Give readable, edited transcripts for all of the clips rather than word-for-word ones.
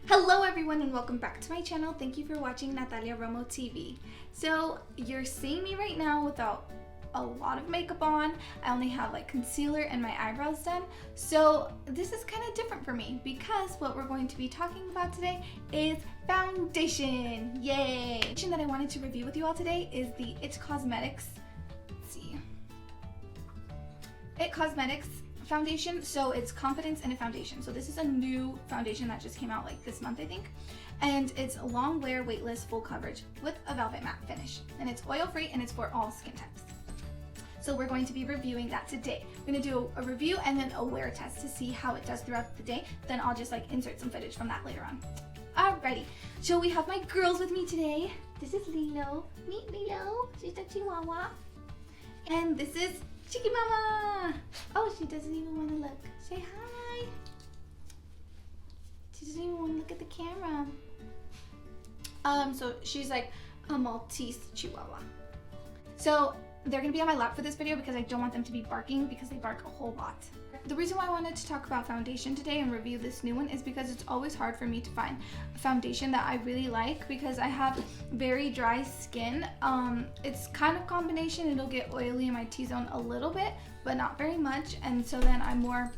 Hello everyone and welcome back to my channel. Thank you for watching Natalia Romo TV. So you're seeing me right now without a lot of makeup on. I only have like concealer and my eyebrows done. So this is kind of different for me because what we're going to be talking about today is foundation. Yay! The foundation that I wanted to review with you all today is the It Cosmetics, It Cosmetics foundation. So it's Confidence in a Foundation. So this is a new foundation that just came out like this month, I think. And it's long wear, weightless, full coverage with a velvet matte finish. And it's oil free and it's for all skin types. So we're going to be reviewing that today. We're gonna do a review and then a wear test to see how it does throughout the day. Then I'll just like insert some footage from that later on. Alrighty, so we have my girls with me today. This is Lilo. Meet Lilo, she's a Chihuahua. And this is Chicky Mama! Oh, she doesn't even want to look. Say hi. She doesn't even want to look at the camera. So she's like a Maltese Chihuahua. So they're going to be on my lap for this video because I don't want them to be barking because they bark a whole lot. The reason why I wanted to talk about foundation today and review this new one is because it's always hard for me to find a foundation that I really like because I have very dry skin. It's kind of combination. It'll get oily in my T-zone a little bit, but not very much. And so then I'm more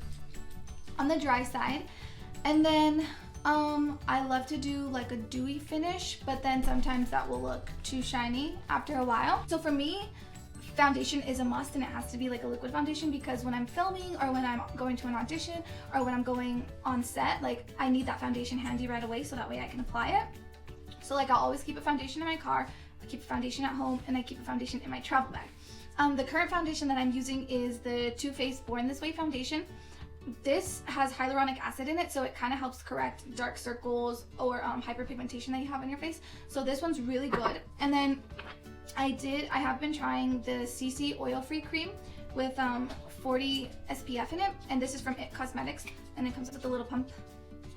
on the dry side. And then I love to do like a dewy finish, but then sometimes that will look too shiny after a while. So for me, foundation is a must, and it has to be like a liquid foundation because when I'm filming or when I'm going to an audition or when I'm going on set, like I need that foundation handy right away so that way I can apply it. So like I'll always keep a foundation in my car, I keep a foundation at home, and I keep a foundation in my travel bag. The current foundation that I'm using is the Too Faced Born This Way foundation. This has hyaluronic acid in it, so it kind of helps correct dark circles or hyperpigmentation that you have on your face. So this one's really good. And then I have been trying the CC oil-free cream with 40 SPF in it, and this is from It Cosmetics, and it comes with a little pump.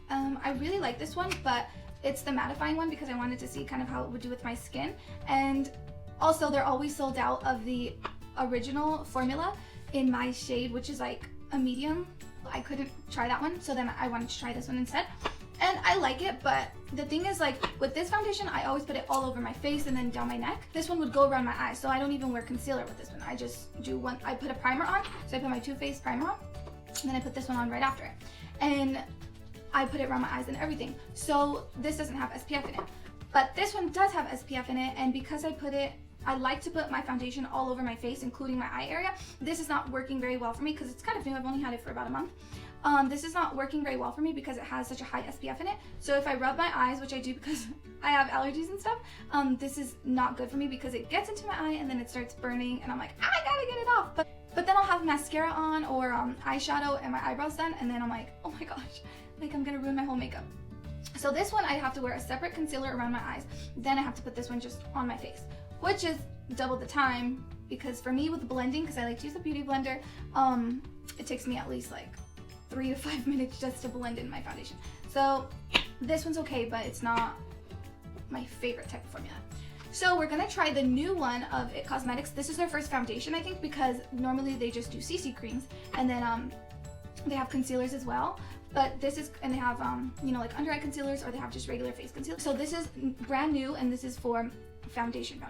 I really like this one, but it's the mattifying one because I wanted to see kind of how it would do with my skin. And also they're always sold out of the original formula in my shade, which is like a medium. I couldn't try that one, so then I wanted to try this one instead. And I like it, but the thing is, like with this foundation, I always put it all over my face and then down my neck. This one would go around my eyes, so I don't even wear concealer with this one. I just do one, I put a primer on, so I put my Too Faced primer on, and then I put this one on right after it. And I put it around my eyes and everything. So this doesn't have SPF in it. But this one does have SPF in it, and because I like to put my foundation all over my face, including my eye area. This is not working very well for me because it's kind of new. I've only had it for about a month. This is not working very well for me because it has such a high SPF in it. So if I rub my eyes, which I do because I have allergies and stuff, this is not good for me because it gets into my eye and then it starts burning and I'm like, I gotta get it off. But then I'll have mascara on or eyeshadow and my eyebrows done, and then I'm like, oh my gosh, like I'm gonna ruin my whole makeup. So this one I have to wear a separate concealer around my eyes. Then I have to put this one just on my face, which is double the time because for me with blending, because I like to use a beauty blender, it takes me at least like 3 to 5 minutes just to blend in my foundation. So this one's okay, but it's not my favorite type of formula. So we're gonna try the new one of It Cosmetics. This is their first foundation, I think, because normally they just do CC creams, and then they have concealers as well. But this is, and they have you know, like under eye concealers, or they have just regular face concealer. So this is brand new, and this is for foundation.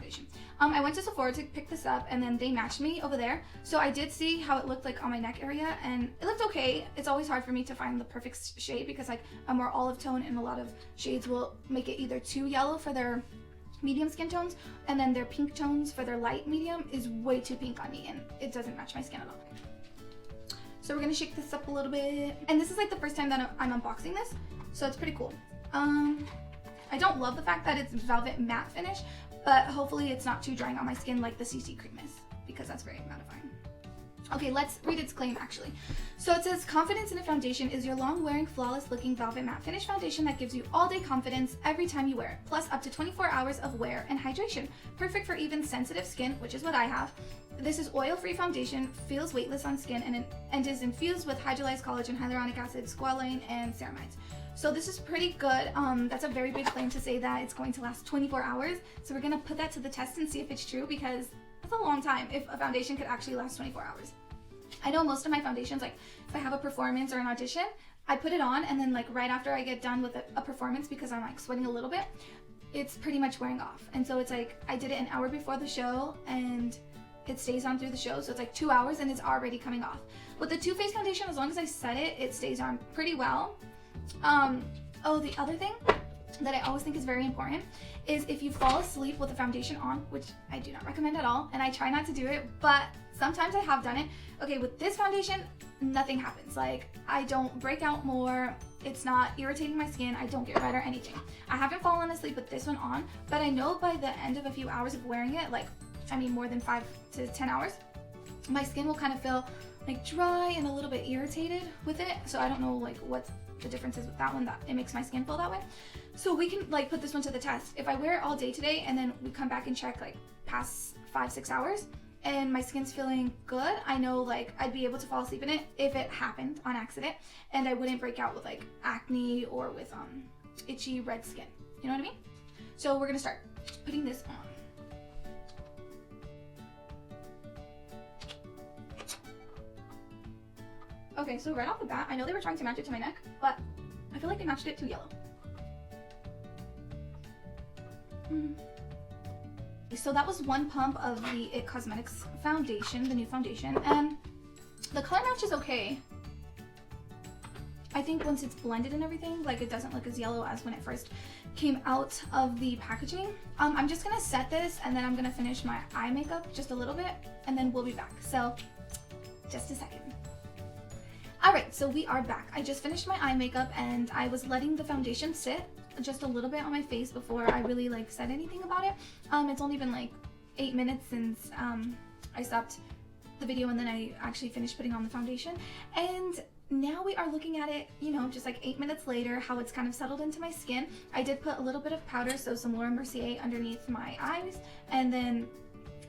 I went to Sephora to pick this up, and then they matched me over there. So I did see how it looked like on my neck area, and it looked okay. It's always hard for me to find the perfect shade because like I'm more olive tone, and a lot of shades will make it either too yellow for their medium skin tones, and then their pink tones for their light medium is way too pink on me, and it doesn't match my skin at all. So we're gonna shake this up a little bit, and this is like the first time that I'm unboxing this, so it's pretty cool. I don't love the fact that it's velvet matte finish, but hopefully it's not too drying on my skin like the CC cream is, because that's very mattifying. Okay, let's read its claim actually. So it says, Confidence in a Foundation is your long-wearing, flawless-looking velvet matte finish foundation that gives you all-day confidence every time you wear it, plus up to 24 hours of wear and hydration. Perfect for even sensitive skin, which is what I have. This is oil-free foundation, feels weightless on skin, and is infused with hydrolyzed collagen, hyaluronic acid, squalane, and ceramides. So this is pretty good. That's a very big claim to say that it's going to last 24 hours. So we're gonna put that to the test and see if it's true, because that's a long time if a foundation could actually last 24 hours. I know most of my foundations, like if I have a performance or an audition, I put it on, and then like right after I get done with a performance, because I'm like sweating a little bit, it's pretty much wearing off. And so it's like I did it an hour before the show, and it stays on through the show, so it's like 2 hours and it's already coming off. With the Too Faced foundation, as long as I set it, it stays on pretty well. Oh, the other thing that I always think is very important is if you fall asleep with the foundation on, which I do not recommend at all, and I try not to do it, but sometimes I have done it. Okay, with this foundation, nothing happens. Like, I don't break out more, it's not irritating my skin, I don't get red or anything. I haven't fallen asleep with this one on, but I know by the end of a few hours of wearing it, like, I mean more than 5 to 10 hours, my skin will kind of feel like dry and a little bit irritated with it. So I don't know like what the difference is with that one, that it makes my skin feel that way. So we can like put this one to the test. If I wear it all day today and then we come back and check like past 5-6 hours and my skin's feeling good, I know like I'd be able to fall asleep in it if it happened on accident, and I wouldn't break out with like acne or with itchy red skin. You know what I mean? So we're gonna start putting this on. Okay, so right off the bat, I know they were trying to match it to my neck, but I feel like they matched it too yellow. So that was one pump of the IT Cosmetics foundation, the new foundation, and the color match is okay. I think once it's blended and everything, like it doesn't look as yellow as when it first came out of the packaging. I'm just gonna set this and then I'm gonna finish my eye makeup just a little bit and then we'll be back. So just a second. Alright, so we are back. I just finished my eye makeup and I was letting the foundation sit just a little bit on my face before I really like said anything about it. It's only been like 8 minutes since I stopped the video and then I actually finished putting on the foundation. And now we are looking at it, you know, just like 8 minutes later, how it's kind of settled into my skin. I did put a little bit of powder, so some Laura Mercier underneath my eyes and then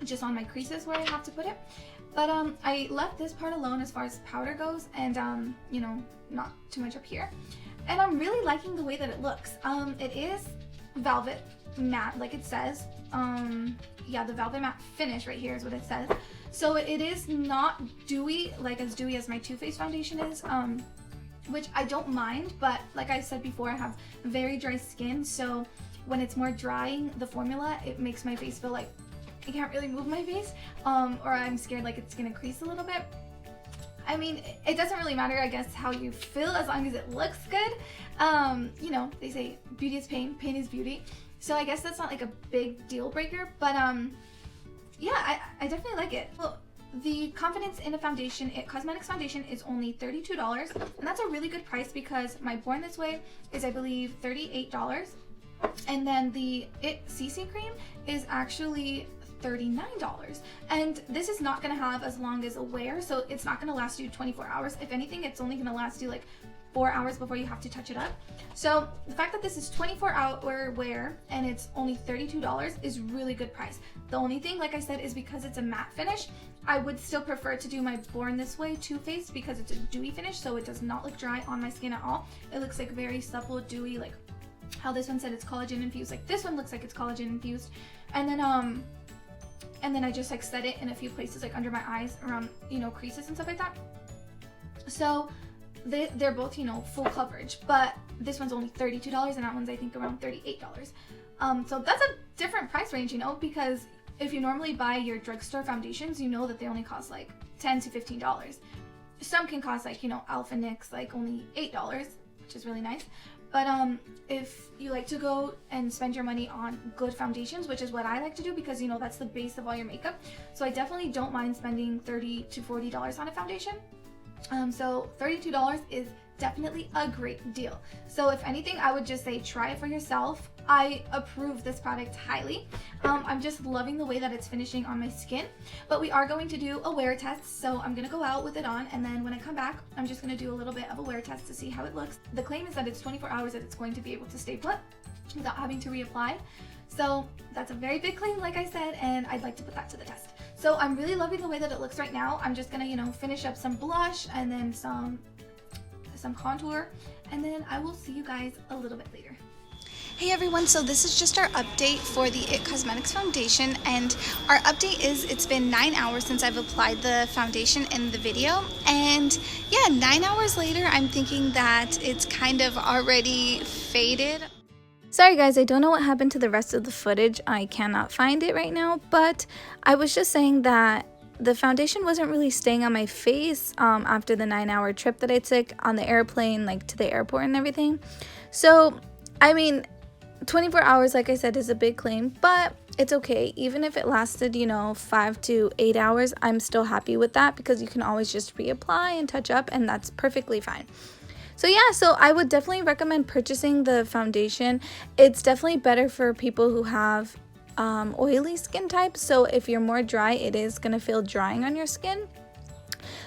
just on my creases where I have to put it. But I left this part alone as far as powder goes, and you know, not too much up here. And I'm really liking the way that it looks. It is velvet matte, like it says. Yeah, the velvet matte finish right here is what it says. So it is not dewy, like as dewy as my Too Faced foundation is, which I don't mind. But like I said before, I have very dry skin, so when it's more drying, the formula, it makes my face feel like I can't really move my face, or I'm scared like it's gonna crease a little bit. I mean, it doesn't really matter, I guess, how you feel as long as it looks good. You know, they say beauty is pain, pain is beauty. So I guess that's not like a big deal breaker, but yeah, I definitely like it. Well, the Confidence in a Foundation, IT Cosmetics foundation is only $32, and that's a really good price because my Born This Way is, I believe, $38. And then the IT CC cream is actually $39, and this is not going to have as long as a wear, so it's not going to last you 24 hours. If anything, it's only going to last you like 4 hours before you have to touch it up. So the fact that this is 24-hour wear and it's only $32 is really good price. The only thing, like I said, is because it's a matte finish, I would still prefer to do my Born This Way Too Faced because it's a dewy finish, so it does not look dry on my skin at all. It looks like very supple, dewy, like how this one said it's collagen infused. Like this one looks like it's collagen infused. And then I just like set it in a few places, like under my eyes, around, you know, creases and stuff like that. So they're both, you know, full coverage, but this one's only $32 and that one's I think around $38. So that's a different price range, you know, because if you normally buy your drugstore foundations, you know that they only cost like $10 to $15. Some can cost like, you know, Alpha NYX like only $8, which is really nice. But if you like to go and spend your money on good foundations, which is what I like to do because, you know, that's the base of all your makeup. So I definitely don't mind spending $30 to $40 on a foundation. So $32 is definitely a great deal. So if anything, I would just say try it for yourself. I approve this product highly. I'm just loving the way that it's finishing on my skin, but we are going to do a wear test. So I'm gonna go out with it on, and then when I come back, I'm just gonna do a little bit of a wear test to see how it looks. The claim is that it's 24 hours that it's going to be able to stay put without having to reapply. So that's a very big claim, like I said, and I'd like to put that to the test. So I'm really loving the way that it looks right now. I'm just gonna, you know, finish up some blush and then some contour, and then I will see you guys a little bit later. Hey everyone, so this is just our update for the IT Cosmetics foundation, and our update is it's been 9 hours since I've applied the foundation in the video, and yeah, 9 hours later I'm thinking that it's kind of already faded. Sorry guys, I don't know what happened to the rest of the footage. I cannot find it right now, but I was just saying that the foundation wasn't really staying on my face after the 9-hour trip that I took on the airplane, like to the airport and everything. So, I mean, 24 hours, like I said, is a big claim, but it's okay. Even if it lasted, 5 to 8 hours, I'm still happy with that because you can always just reapply and touch up, and that's perfectly fine. So yeah, so I would definitely recommend purchasing the foundation. It's definitely better for people who have oily skin types. So if you're more dry, it is going to feel drying on your skin.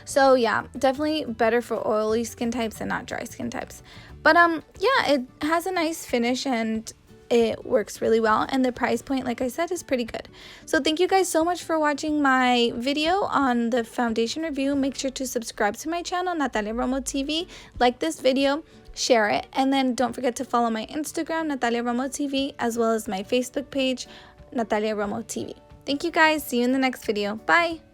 So yeah, definitely better for oily skin types and not dry skin types. But yeah, it has a nice finish and it works really well, and the price point, like I said, is pretty good. So thank you guys so much for watching my video on the foundation review. Make sure to subscribe to my channel, Natalia Romo TV, like this video, share it, and then don't forget to follow my Instagram, Natalia Romo TV, as well as my Facebook page, Natalia Romo TV. Thank you guys. See you in the next video. Bye.